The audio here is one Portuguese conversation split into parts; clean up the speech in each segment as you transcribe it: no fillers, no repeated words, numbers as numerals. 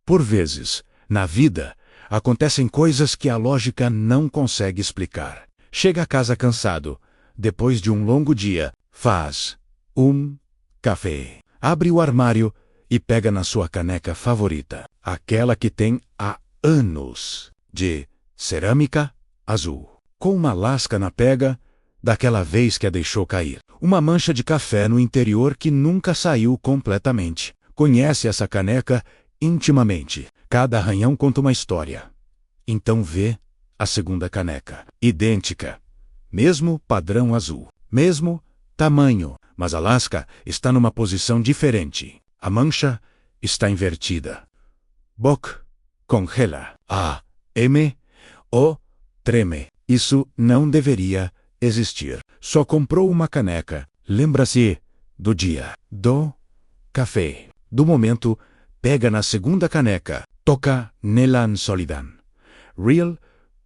Por vezes, na vida, acontecem coisas que a lógica não consegue explicar. Chega a casa cansado, depois de um longo dia, faz café. Abre o armário e pega na sua caneca favorita, aquela que tem há anos, de cerâmica azul, com uma lasca na pega, daquela vez que a deixou cair. Uma mancha de café no interior que nunca saiu completamente. Conhece essa caneca intimamente. Cada arranhão conta uma história. Então vê a segunda caneca. Idêntica. Mesmo padrão azul. Mesmo tamanho. Mas a lasca está numa posição diferente. A mancha está invertida. Bock congela. O treme. Isso não deveria existir. Só comprou uma caneca. Lembra-se do dia, do café, do momento, pega na segunda caneca, toca nela en solidan. Real,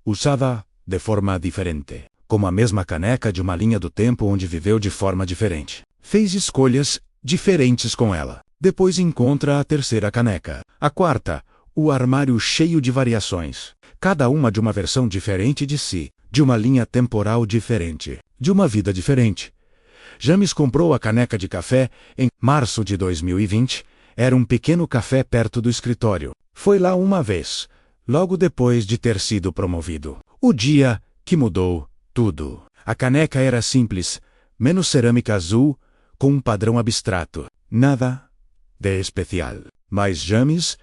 usada de forma diferente, como a mesma caneca de uma linha do tempo onde viveu de forma diferente. Fez escolhas diferentes com ela. Depois encontra a terceira caneca. A quarta, o armário cheio de variações. Cada uma de uma versão diferente de si, de uma linha temporal diferente, de uma vida diferente. James comprou a caneca de café em março de 2020. Era um pequeno café perto do escritório. Foi lá uma vez, logo depois de ter sido promovido. O dia que mudou tudo. A caneca era simples, menos cerâmica azul, com um padrão abstrato. Nada de especial. Mas James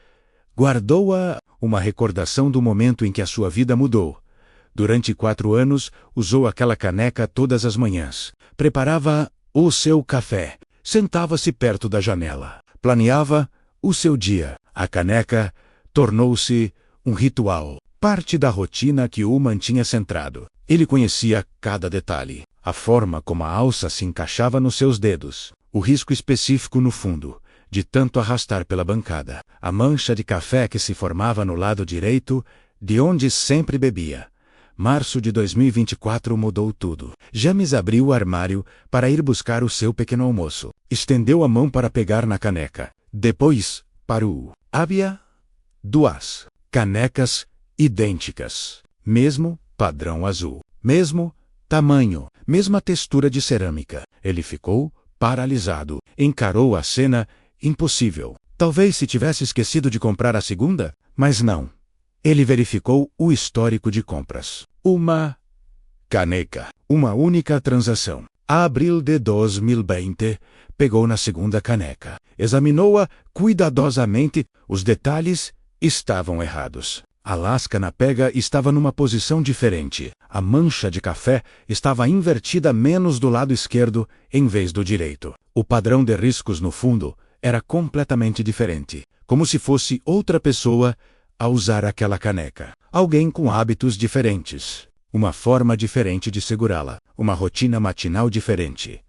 guardou-a, uma recordação do momento em que a sua vida mudou. Durante 4 anos, usou aquela caneca todas as manhãs. Preparava o seu café. Sentava-se perto da janela. Planeava o seu dia. A caneca tornou-se um ritual. Parte da rotina que o mantinha centrado. Ele conhecia cada detalhe. A forma como a alça se encaixava nos seus dedos. O risco específico no fundo, de tanto arrastar pela bancada. A mancha de café que se formava no lado direito, de onde sempre bebia. Março de 2024 mudou tudo. James abriu o armário para ir buscar o seu pequeno almoço. Estendeu a mão para pegar na caneca. Depois, parou. Havia 2 canecas idênticas. Mesmo padrão azul. Mesmo tamanho. Mesma textura de cerâmica. Ele ficou paralisado. Encarou a cena impossível. Talvez se tivesse esquecido de comprar a segunda, mas não. Ele verificou o histórico de compras. Uma caneca. Uma única transação. Abril de 2020, pegou na segunda caneca. Examinou-a cuidadosamente. Os detalhes estavam errados. A lasca na pega estava numa posição diferente. A mancha de café estava invertida menos do lado esquerdo em vez do direito. O padrão de riscos no fundo era completamente diferente. Como se fosse outra pessoa a usar aquela caneca. Alguém com hábitos diferentes. Uma forma diferente de segurá-la. Uma rotina matinal diferente.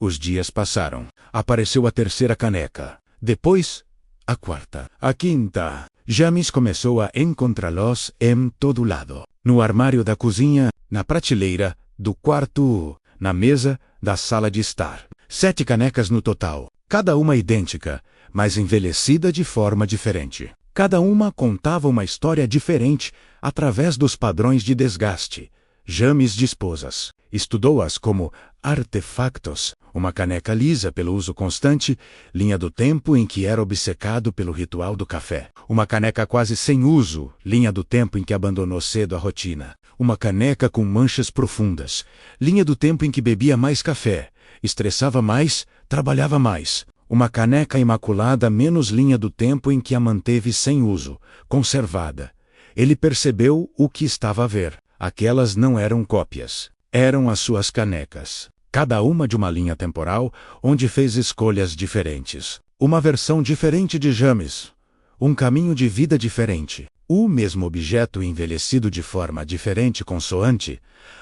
Os dias passaram. Apareceu a terceira caneca. Depois, a quarta. A quinta. James começou a encontrá-los em todo lado. No armário da cozinha, na prateleira do quarto, na mesa da sala de estar. 7 canecas no total. Cada uma idêntica, mas envelhecida de forma diferente. Cada uma contava uma história diferente através dos padrões de desgaste. James dispôs-as. Estudou-as como artefactos, uma caneca lisa pelo uso constante, linha do tempo em que era obcecado pelo ritual do café. Uma caneca quase sem uso, linha do tempo em que abandonou cedo a rotina. Uma caneca com manchas profundas, linha do tempo em que bebia mais café, estressava mais, trabalhava mais. Uma caneca imaculada menos linha do tempo em que a manteve sem uso, conservada. Ele percebeu o que estava a ver. Aquelas não eram cópias. Eram as suas canecas. Cada uma de uma linha temporal, onde fez escolhas diferentes. Uma versão diferente de James. Um caminho de vida diferente. O mesmo objeto envelhecido de forma diferente consoante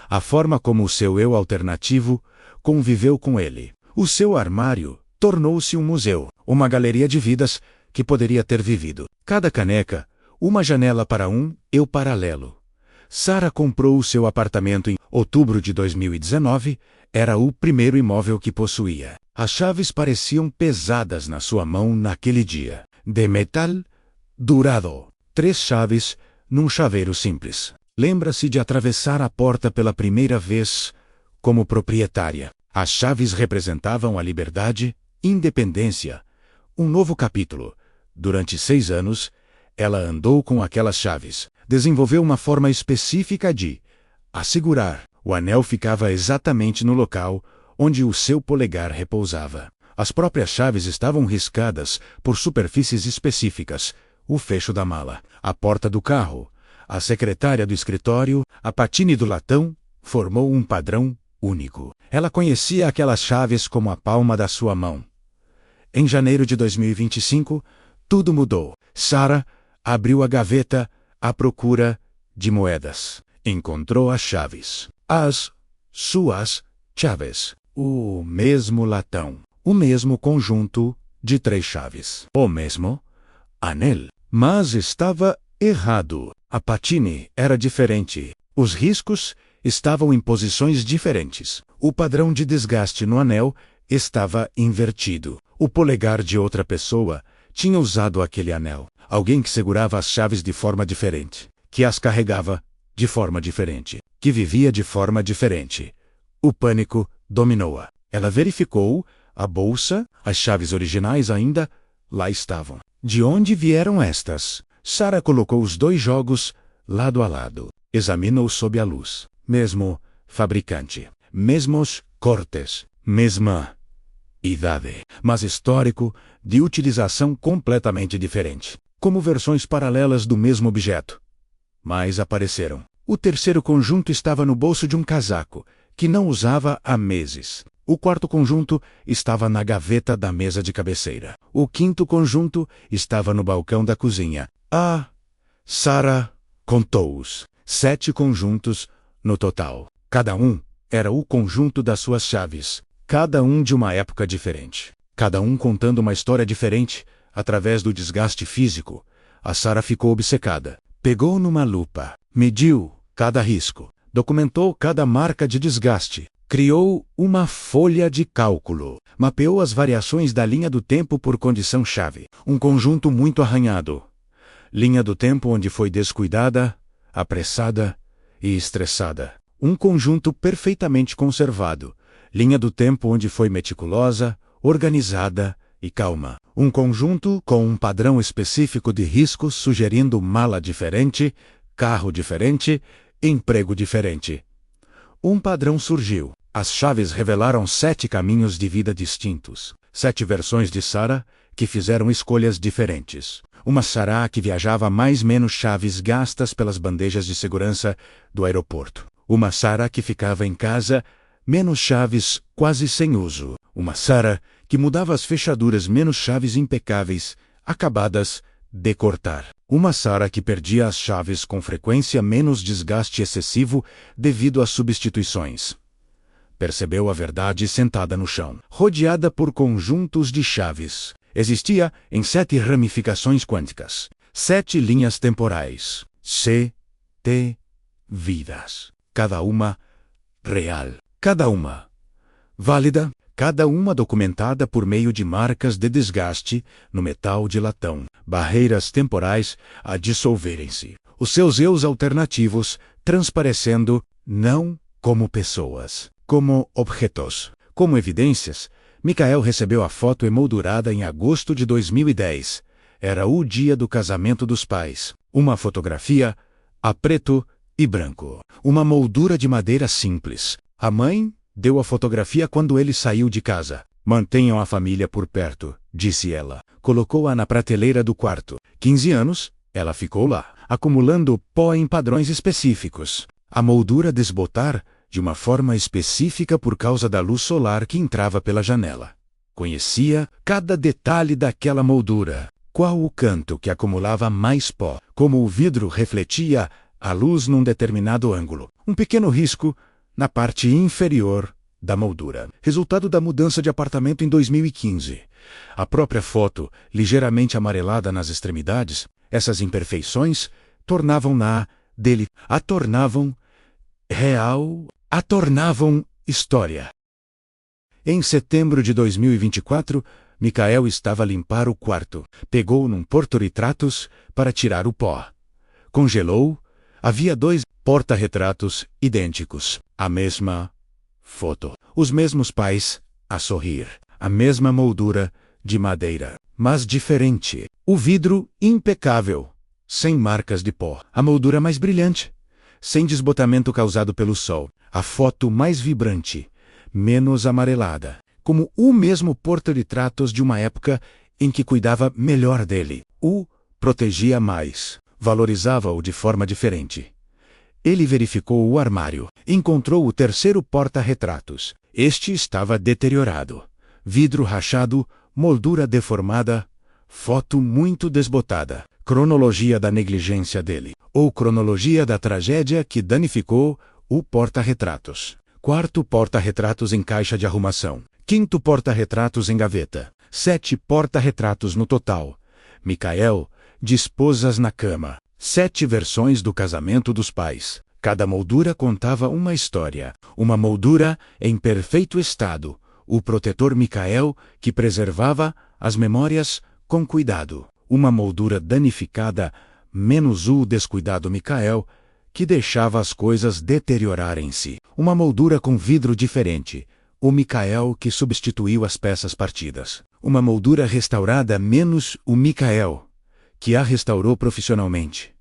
a forma como o seu eu alternativo conviveu com ele. O seu armário tornou-se um museu, uma galeria de vidas que poderia ter vivido. Cada caneca, uma janela para um eu paralelo. Sarah comprou o seu apartamento em outubro de 2019, era o primeiro imóvel que possuía. As chaves pareciam pesadas na sua mão naquele dia. De metal, dourado. 3 chaves, num chaveiro simples. Lembra-se de atravessar a porta pela primeira vez como proprietária. As chaves representavam a liberdade, independência, um novo capítulo. Durante 6 anos, ela andou com aquelas chaves. Desenvolveu uma forma específica de assegurar. O anel ficava exatamente no local onde o seu polegar repousava. As próprias chaves estavam riscadas por superfícies específicas. O fecho da mala, a porta do carro, a secretária do escritório, a patine do latão, formou um padrão único. Ela conhecia aquelas chaves como a palma da sua mão. Em janeiro de 2025, tudo mudou. Sarah abriu a gaveta à procura de moedas. Encontrou as chaves. As suas chaves. O mesmo latão. O mesmo conjunto de 3 chaves. O mesmo anel. Mas estava errado. A patine era diferente. Os riscos estavam em posições diferentes. O padrão de desgaste no anel estava invertido. O polegar de outra pessoa tinha usado aquele anel. Alguém que segurava as chaves de forma diferente. Que as carregava de forma diferente. Que vivia de forma diferente. O pânico dominou-a. Ela verificou a bolsa, as chaves originais ainda lá estavam. De onde vieram estas? Sarah colocou os 2 jogos lado a lado. Examinou sob a luz. Mesmo fabricante. Mesmos cortes. Mesma idade. Mas histórico de utilização completamente diferente. Como versões paralelas do mesmo objeto. Mas apareceram. O terceiro conjunto estava no bolso de um casaco, que não usava há meses. O quarto conjunto estava na gaveta da mesa de cabeceira. O quinto conjunto estava no balcão da cozinha. Sarah contou-os. 7 conjuntos no total. Cada um era o conjunto das suas chaves. Cada um de uma época diferente. Cada um contando uma história diferente, através do desgaste físico. A Sarah ficou obcecada. Pegou numa lupa. Mediu cada risco. Documentou cada marca de desgaste. Criou uma folha de cálculo. Mapeou as variações da linha do tempo por condição-chave. Um conjunto muito arranhado. Linha do tempo onde foi descuidada, apressada e estressada. Um conjunto perfeitamente conservado. Linha do tempo onde foi meticulosa, organizada e calma. Um conjunto com um padrão específico de riscos sugerindo mala diferente, carro diferente, emprego diferente. Um padrão surgiu. As chaves revelaram 7 caminhos de vida distintos. 7 versões de Sarah que fizeram escolhas diferentes. Uma Sarah que viajava menos chaves gastas pelas bandejas de segurança do aeroporto. Uma Sarah que ficava em casa, menos chaves quase sem uso. Uma Sarah que mudava as fechaduras, menos chaves impecáveis, acabadas de cortar. Uma Sarah que perdia as chaves com frequência, menos desgaste excessivo devido às substituições. Percebeu a verdade sentada no chão, rodeada por conjuntos de chaves. Existia em 7 ramificações quânticas, 7 linhas temporais, C-T vidas. Cada uma real, cada uma válida, cada uma documentada por meio de marcas de desgaste no metal de latão, barreiras temporais a dissolverem-se. Os seus eus alternativos transparecendo não como pessoas, como objetos, como evidências. Michael recebeu a foto emoldurada em agosto de 2010. Era o dia do casamento dos pais. Uma fotografia a preto e branco. Uma moldura de madeira simples. A mãe deu a fotografia quando ele saiu de casa. Mantenham a família por perto, disse ela. Colocou-a na prateleira do quarto. 15 anos, ela ficou lá, acumulando pó em padrões específicos. A moldura desbotar de uma forma específica por causa da luz solar que entrava pela janela. Conhecia cada detalhe daquela moldura. Qual o canto que acumulava mais pó? Como o vidro refletia a luz num determinado ângulo. Um pequeno risco na parte inferior da moldura. Resultado da mudança de apartamento em 2015. A própria foto, ligeiramente amarelada nas extremidades, essas imperfeições tornavam-na dele, a tornavam real, a tornavam história. Em setembro de 2024, Michael estava a limpar o quarto. Pegou num porta-retratos para tirar o pó. Congelou. Havia 2 porta-retratos idênticos. A mesma foto. Os mesmos pais a sorrir. A mesma moldura de madeira, mas diferente. O vidro impecável, sem marcas de pó. A moldura mais brilhante, sem desbotamento causado pelo sol. A foto mais vibrante, menos amarelada. Como o mesmo porta-retratos de uma época em que cuidava melhor dele. O protegia mais. Valorizava-o de forma diferente. Ele verificou o armário. Encontrou o terceiro porta-retratos. Este estava deteriorado. Vidro rachado, moldura deformada, foto muito desbotada. Cronologia da negligência dele. Ou cronologia da tragédia que danificou o porta-retratos. Quarto porta-retratos em caixa de arrumação. Quinto porta-retratos em gaveta. 7 porta-retratos no total. Michael, de esposas na cama. 7 versões do casamento dos pais. Cada moldura contava uma história. Uma moldura em perfeito estado. O protetor Michael, que preservava as memórias com cuidado. Uma moldura danificada, menos o descuidado Michael, que deixava as coisas deteriorarem-se. Uma moldura com vidro diferente. O Michael que substituiu as peças partidas. Uma moldura restaurada menos o Michael, que a restaurou profissionalmente.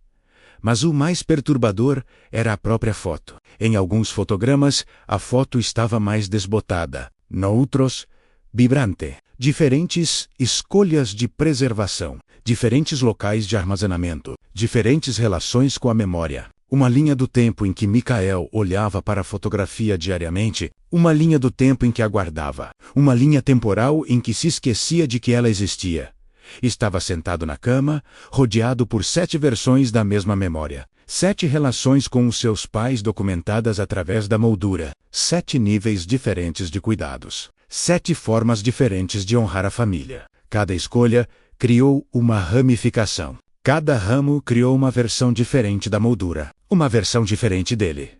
Mas o mais perturbador era a própria foto. Em alguns fotogramas, a foto estava mais desbotada. Noutros, vibrante. Diferentes escolhas de preservação. Diferentes locais de armazenamento. Diferentes relações com a memória. Uma linha do tempo em que Michael olhava para a fotografia diariamente. Uma linha do tempo em que aguardava. Uma linha temporal em que se esquecia de que ela existia. Estava sentado na cama, rodeado por 7 versões da mesma memória. 7 relações com os seus pais documentadas através da moldura. 7 níveis diferentes de cuidados. 7 formas diferentes de honrar a família. Cada escolha criou uma ramificação. Cada ramo criou uma versão diferente da moldura. Uma versão diferente dele.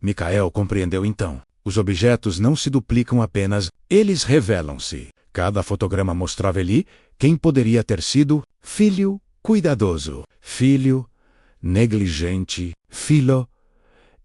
Michael compreendeu então. Os objetos não se duplicam apenas, eles revelam-se. Cada fotograma mostrava ali quem poderia ter sido: filho cuidadoso, filho negligente, filho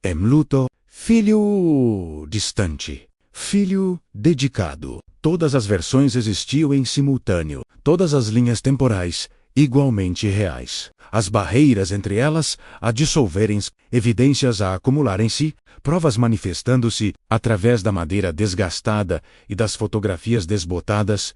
em luto, filho distante, filho dedicado. Todas as versões existiam em simultâneo, todas as linhas temporais igualmente reais. As barreiras entre elas a dissolverem-se, evidências a acumularem-se, provas manifestando-se através da madeira desgastada e das fotografias desbotadas.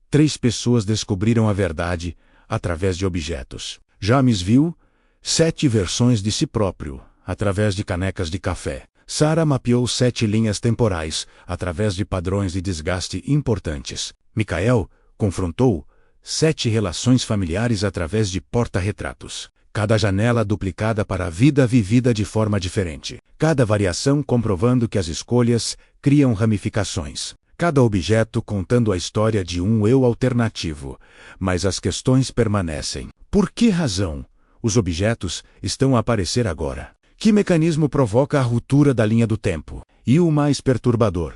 3 pessoas descobriram a verdade através de objetos. James viu 7 versões de si próprio através de canecas de café. Sarah mapeou 7 linhas temporais através de padrões de desgaste importantes. Michael confrontou 7 relações familiares através de porta-retratos. Cada janela duplicada para a vida vivida de forma diferente. Cada variação comprovando que as escolhas criam ramificações. Cada objeto contando a história de um eu alternativo. Mas as questões permanecem. Por que razão os objetos estão a aparecer agora? Que mecanismo provoca a ruptura da linha do tempo? E o mais perturbador: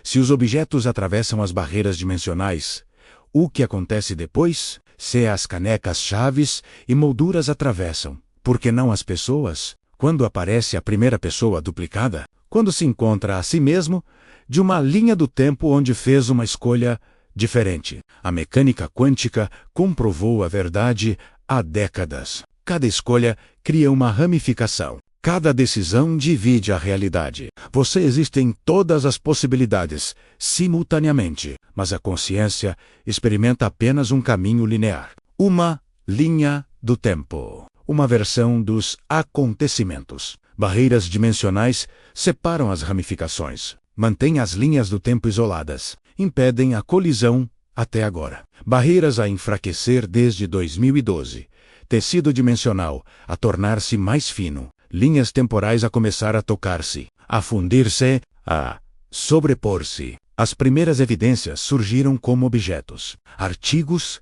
se os objetos atravessam as barreiras dimensionais, o que acontece depois? Se as canecas-chaves e molduras atravessam, por que não as pessoas? Quando aparece a primeira pessoa duplicada? Quando se encontra a si mesmo de uma linha do tempo onde fez uma escolha diferente? A mecânica quântica comprovou a verdade há décadas. Cada escolha cria uma ramificação. Cada decisão divide a realidade. Você existe em todas as possibilidades, simultaneamente, mas a consciência experimenta apenas um caminho linear. Uma linha do tempo. Uma versão dos acontecimentos. Barreiras dimensionais separam as ramificações. Mantêm as linhas do tempo isoladas. Impedem a colisão até agora. Barreiras a enfraquecer desde 2012. Tecido dimensional a tornar-se mais fino. Linhas temporais a começar a tocar-se, a fundir-se, a sobrepor-se. As primeiras evidências surgiram como objetos, artigos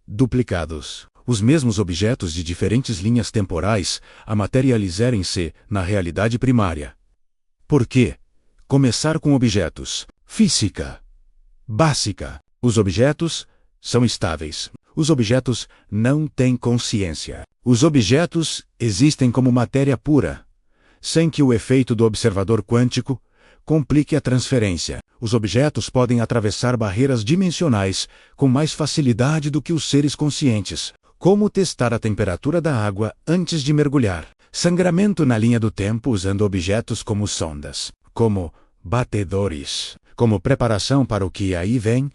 duplicados. Os mesmos objetos de diferentes linhas temporais a materializarem-se na realidade primária. Por quê? Começar com objetos. Física básica. Os objetos são estáveis. Os objetos não têm consciência. Os objetos existem como matéria pura, sem que o efeito do observador quântico complique a transferência. Os objetos podem atravessar barreiras dimensionais com mais facilidade do que os seres conscientes. Como testar a temperatura da água antes de mergulhar? Sangramento na linha do tempo usando objetos como sondas, como batedores. Como preparação para o que aí vem,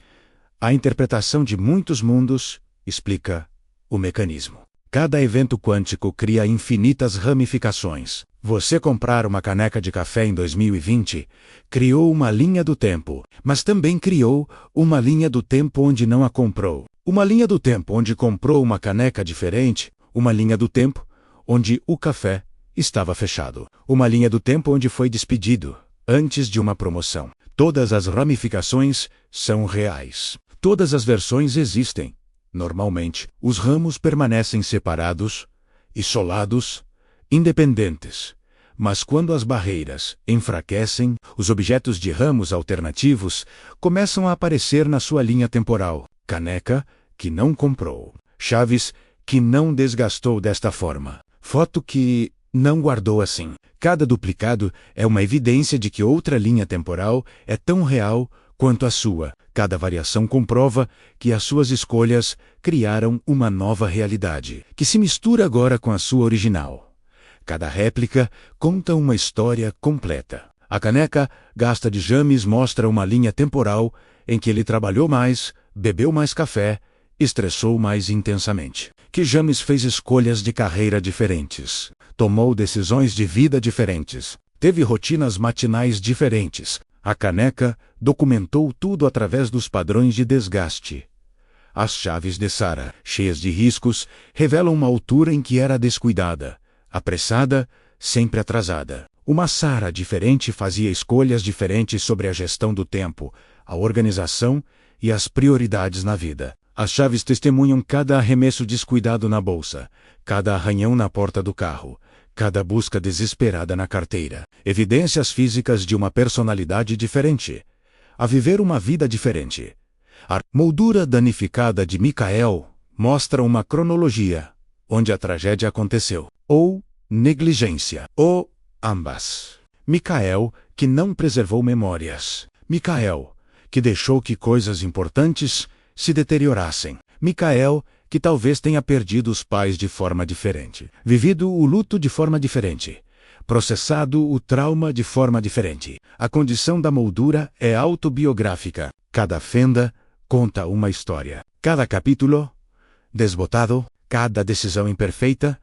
a interpretação de muitos mundos explica o mecanismo. Cada evento quântico cria infinitas ramificações. Você comprar uma caneca de café em 2020 criou uma linha do tempo, mas também criou uma linha do tempo onde não a comprou. Uma linha do tempo onde comprou uma caneca diferente, uma linha do tempo onde o café estava fechado. Uma linha do tempo onde foi despedido antes de uma promoção. Todas as ramificações são reais. Todas as versões existem. Normalmente, os ramos permanecem separados, isolados, independentes. Mas quando as barreiras enfraquecem, os objetos de ramos alternativos começam a aparecer na sua linha temporal. Caneca que não comprou. Chaves que não desgastou desta forma. Foto que não guardou assim. Cada duplicado é uma evidência de que outra linha temporal é tão real quanto a sua. Cada variação comprova que as suas escolhas criaram uma nova realidade, que se mistura agora com a sua original. Cada réplica conta uma história completa. A caneca gasta de James mostra uma linha temporal em que ele trabalhou mais, bebeu mais café, estressou mais intensamente. Que James fez escolhas de carreira diferentes, tomou decisões de vida diferentes, teve rotinas matinais diferentes. A caneca documentou tudo através dos padrões de desgaste. As chaves de Sarah, cheias de riscos, revelam uma altura em que era descuidada, apressada, sempre atrasada. Uma Sarah diferente fazia escolhas diferentes sobre a gestão do tempo, a organização e as prioridades na vida. As chaves testemunham cada arremesso descuidado na bolsa, cada arranhão na porta do carro, cada busca desesperada na carteira. Evidências físicas de uma personalidade diferente. A viver uma vida diferente. A moldura danificada de Michael mostra uma cronologia, onde a tragédia aconteceu. Ou negligência. Ou ambas. Michael, que não preservou memórias. Michael, que deixou que coisas importantes se deteriorassem. Michael, que talvez tenha perdido os pais de forma diferente, vivido o luto de forma diferente, processado o trauma de forma diferente. A condição da moldura é autobiográfica. Cada fenda conta uma história. Cada capítulo, desbotado, cada decisão imperfeita,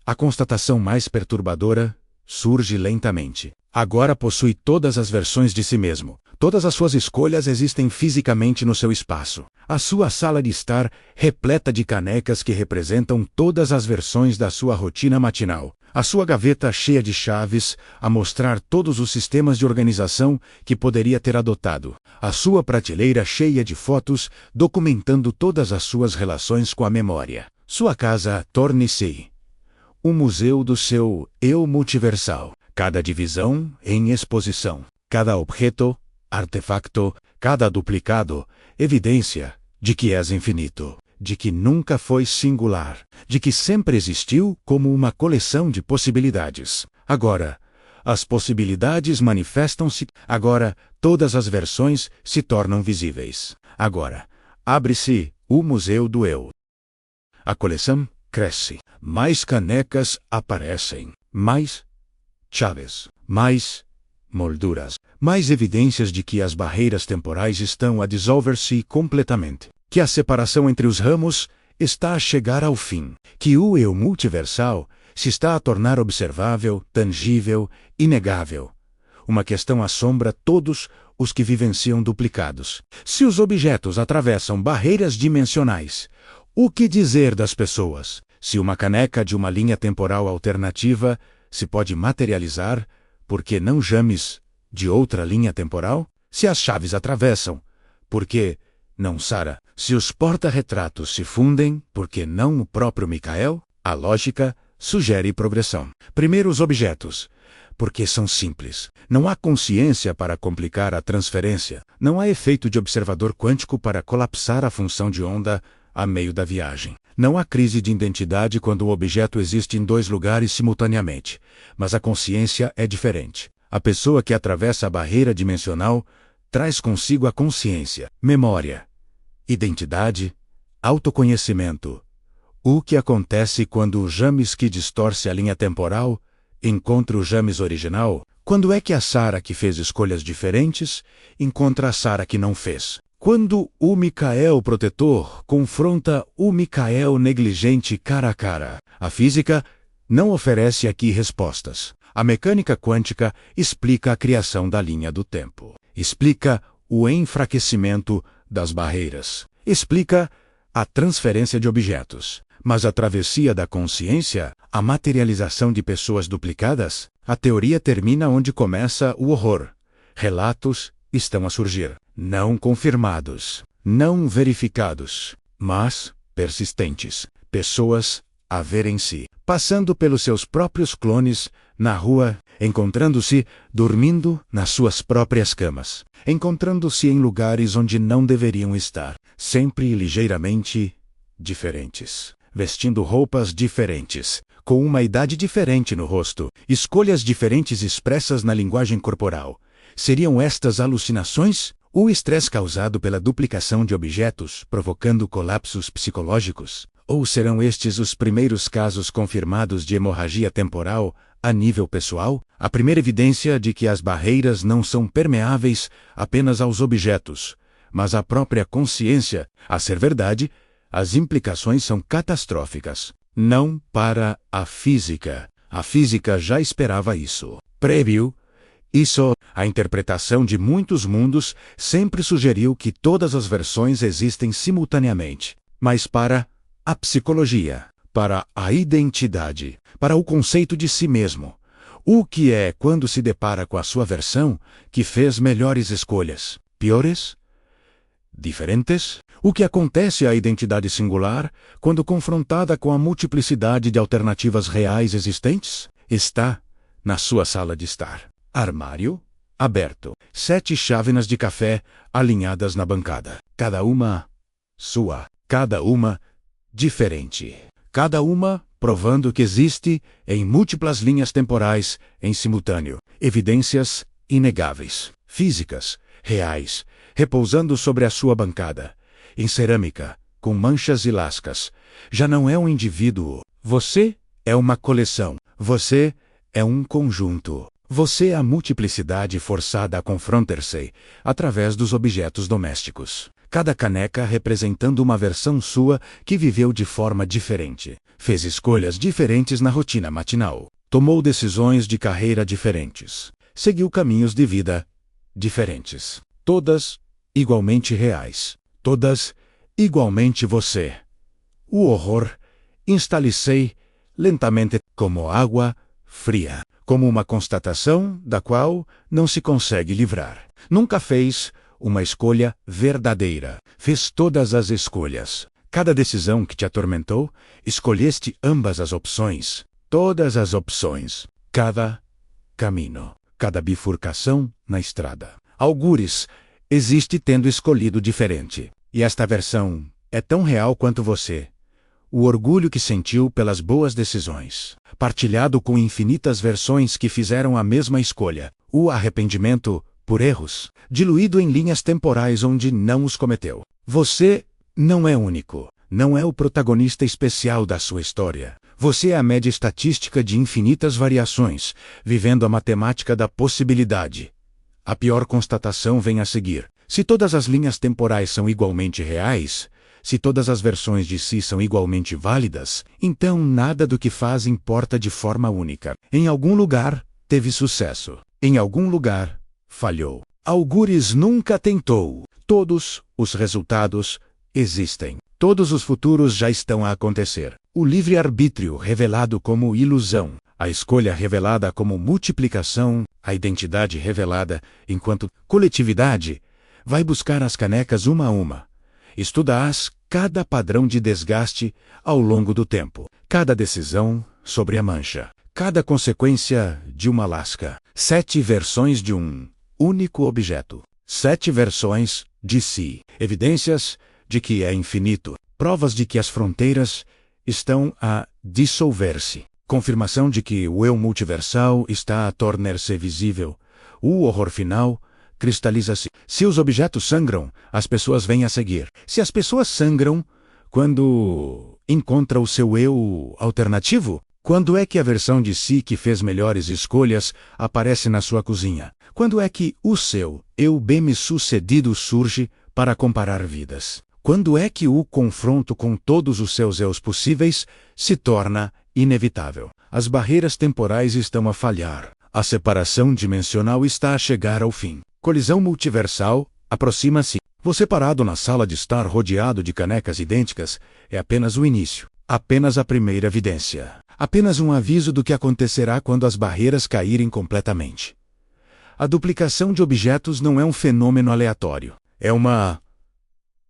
a constatação mais perturbadora surge lentamente. Agora possui todas as versões de si mesmo. Todas as suas escolhas existem fisicamente no seu espaço. A sua sala de estar repleta de canecas que representam todas as versões da sua rotina matinal. A sua gaveta cheia de chaves a mostrar todos os sistemas de organização que poderia ter adotado. A sua prateleira cheia de fotos documentando todas as suas relações com a memória. Sua casa torne-se um museu do seu eu multiversal. Cada divisão em exposição. Cada objeto, artefacto, cada duplicado, evidência de que és infinito, de que nunca foi singular, de que sempre existiu como uma coleção de possibilidades. Agora, as possibilidades manifestam-se. Agora, todas as versões se tornam visíveis. Agora, abre-se o Museu do Eu. A coleção cresce. Mais canecas aparecem. Mais chaves. Mais molduras. Mais evidências de que as barreiras temporais estão a dissolver-se completamente. Que a separação entre os ramos está a chegar ao fim. Que o eu multiversal se está a tornar observável, tangível, inegável. Uma questão assombra todos os que vivenciam duplicados. Se os objetos atravessam barreiras dimensionais, o que dizer das pessoas? Se uma caneca de uma linha temporal alternativa se pode materializar, por que não James de outra linha temporal? Se as chaves atravessam, por que não Sarah? Se os porta-retratos se fundem, por que não o próprio Michael? A lógica sugere progressão. Primeiro os objetos, porque são simples. Não há consciência para complicar a transferência. Não há efeito de observador quântico para colapsar a função de onda a meio da viagem. Não há crise de identidade quando o objeto existe em dois lugares simultaneamente. Mas a consciência é diferente. A pessoa que atravessa a barreira dimensional traz consigo a consciência, memória, identidade, autoconhecimento. O que acontece quando o James que distorce a linha temporal encontra o James original? Quando é que a Sarah que fez escolhas diferentes encontra a Sarah que não fez? Quando o Micael protetor confronta o Micael negligente cara a cara. A física não oferece aqui respostas. A mecânica quântica explica a criação da linha do tempo. Explica o enfraquecimento das barreiras. Explica a transferência de objetos. Mas a travessia da consciência, a materialização de pessoas duplicadas, a teoria termina onde começa o horror. Relatos estão a surgir, não confirmados, não verificados, mas persistentes. Pessoas a verem-se, passando pelos seus próprios clones, na rua, encontrando-se dormindo nas suas próprias camas, encontrando-se em lugares onde não deveriam estar, sempre ligeiramente diferentes, vestindo roupas diferentes, com uma idade diferente no rosto, escolhas diferentes expressas na linguagem corporal. Seriam estas alucinações? O estresse causado pela duplicação de objetos, provocando colapsos psicológicos? Ou serão estes os primeiros casos confirmados de hemorragia temporal a nível pessoal? A primeira evidência de que as barreiras não são permeáveis apenas aos objetos, mas à própria consciência. A ser verdade, as implicações são catastróficas. Não para a física. A física já esperava isso. Prévio isso, a interpretação de muitos mundos sempre sugeriu que todas as versões existem simultaneamente. Mas para a psicologia, para a identidade, para o conceito de si mesmo, o que é quando se depara com a sua versão que fez melhores escolhas? Piores? Diferentes? O que acontece à identidade singular quando confrontada com a multiplicidade de alternativas reais existentes? Está na sua sala de estar. Armário aberto. 7 chávenas de café alinhadas na bancada. Cada uma sua. Cada uma diferente. Cada uma provando que existe em múltiplas linhas temporais em simultâneo. Evidências inegáveis, físicas, reais, repousando sobre a sua bancada. Em cerâmica, com manchas e lascas. Já não é um indivíduo. Você é uma coleção. Você é um conjunto. Você é a multiplicidade forçada a confrontar-se através dos objetos domésticos. Cada caneca representando uma versão sua que viveu de forma diferente. Fez escolhas diferentes na rotina matinal. Tomou decisões de carreira diferentes. Seguiu caminhos de vida diferentes. Todas igualmente reais. Todas igualmente você. O horror instala-se lentamente como água fria. Como uma constatação da qual não se consegue livrar. Nunca fez uma escolha verdadeira. Fez todas as escolhas. Cada decisão que te atormentou, escolheste ambas as opções. Todas as opções. Cada caminho. Cada bifurcação na estrada. Algures existe tendo escolhido diferente. E esta versão é tão real quanto você. O orgulho que sentiu pelas boas decisões, partilhado com infinitas versões que fizeram a mesma escolha. O arrependimento por erros, diluído em linhas temporais onde não os cometeu. Você não é único. Não é o protagonista especial da sua história. Você é a média estatística de infinitas variações, vivendo a matemática da possibilidade. A pior constatação vem a seguir. Se todas as linhas temporais são igualmente reais, se todas as versões de si são igualmente válidas, então nada do que faz importa de forma única. Em algum lugar, teve sucesso. Em algum lugar, falhou. Algures nunca tentou. Todos os resultados existem. Todos os futuros já estão a acontecer. O livre-arbítrio revelado como ilusão. A escolha revelada como multiplicação. A identidade revelada enquanto coletividade. Vai buscar as canecas uma a uma. Estuda-as cada padrão de desgaste ao longo do tempo, cada decisão sobre a mancha, Cada consequência de uma lasca. 7 versões de um único objeto. 7 versões de si. Evidências de que é infinito. Provas de que as fronteiras estão a dissolver-se. Confirmação de que o eu multiversal está a tornar-se visível. O horror final cristaliza-se. Se os objetos sangram, as pessoas vêm a seguir. Se as pessoas sangram, quando encontra o seu eu alternativo, quando é que a versão de si que fez melhores escolhas aparece na sua cozinha? Quando é que o seu eu bem-sucedido surge para comparar vidas? Quando é que o confronto com todos os seus eus possíveis se torna inevitável? As barreiras temporais estão a falhar. A separação dimensional está a chegar ao fim. Colisão multiversal aproxima-se. Você parado na sala de estar rodeado de canecas idênticas é apenas o início. Apenas a primeira evidência. Apenas um aviso do que acontecerá quando as barreiras caírem completamente. A duplicação de objetos não é um fenômeno aleatório. É uma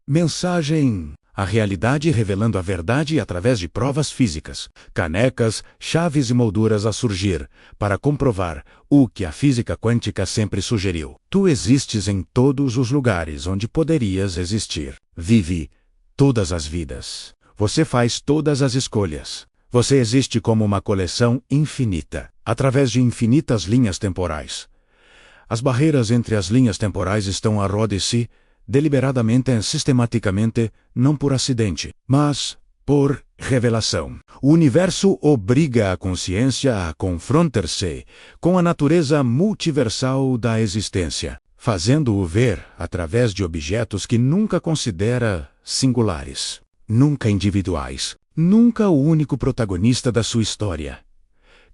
mensagem, a realidade revelando a verdade através de provas físicas, canecas, chaves e molduras a surgir, para comprovar o que a física quântica sempre sugeriu. Tu existes em todos os lugares onde poderias existir. Vive todas as vidas. Você faz todas as escolhas. Você existe como uma coleção infinita, através de infinitas linhas temporais. As barreiras entre as linhas temporais estão a roda-se, deliberadamente e sistematicamente, não por acidente, mas por revelação. O universo obriga a consciência a confrontar-se com a natureza multiversal da existência, fazendo-o ver através de objetos que nunca considera singulares, nunca individuais, nunca o único protagonista da sua história.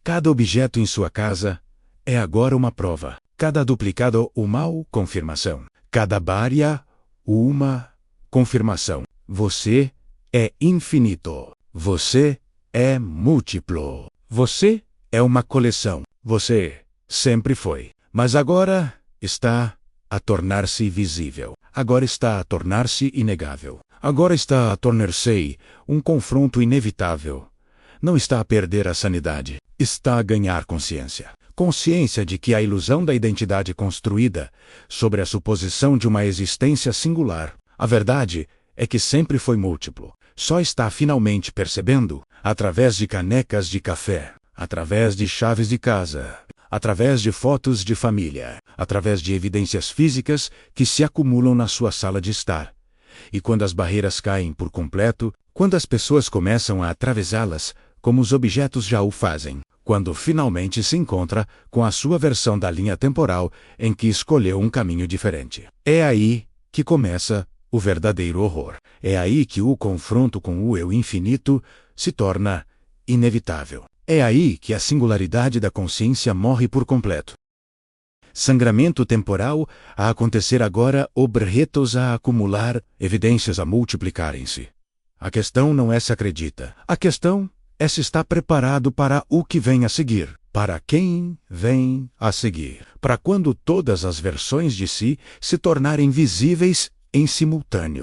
Cada objeto em sua casa é agora uma prova, cada duplicado uma confirmação. Cada barreira, uma confirmação. Você é infinito. Você é múltiplo. Você é uma coleção. Você sempre foi. Mas agora está a tornar-se visível. Agora está a tornar-se inegável. Agora está a tornar-se um confronto inevitável. Não está a perder a sanidade. Está a ganhar consciência. Consciência de que a ilusão da identidade construída sobre a suposição de uma existência singular, a verdade é que sempre foi múltiplo, só está finalmente percebendo, através de canecas de café, através de chaves de casa, através de fotos de família, através de evidências físicas que se acumulam na sua sala de estar. E quando as barreiras caem por completo, quando as pessoas começam a atravessá-las, como os objetos já o fazem, quando finalmente se encontra com a sua versão da linha temporal em que escolheu um caminho diferente. É aí que começa o verdadeiro horror. É aí que o confronto com o eu infinito se torna inevitável. É aí que a singularidade da consciência morre por completo. Sangramento temporal a acontecer agora, objetos a acumular, evidências a multiplicarem-se. A questão não é se acredita. A questão é se está preparado para o que vem a seguir. Para quem vem a seguir. Para quando todas as versões de si se tornarem visíveis em simultâneo.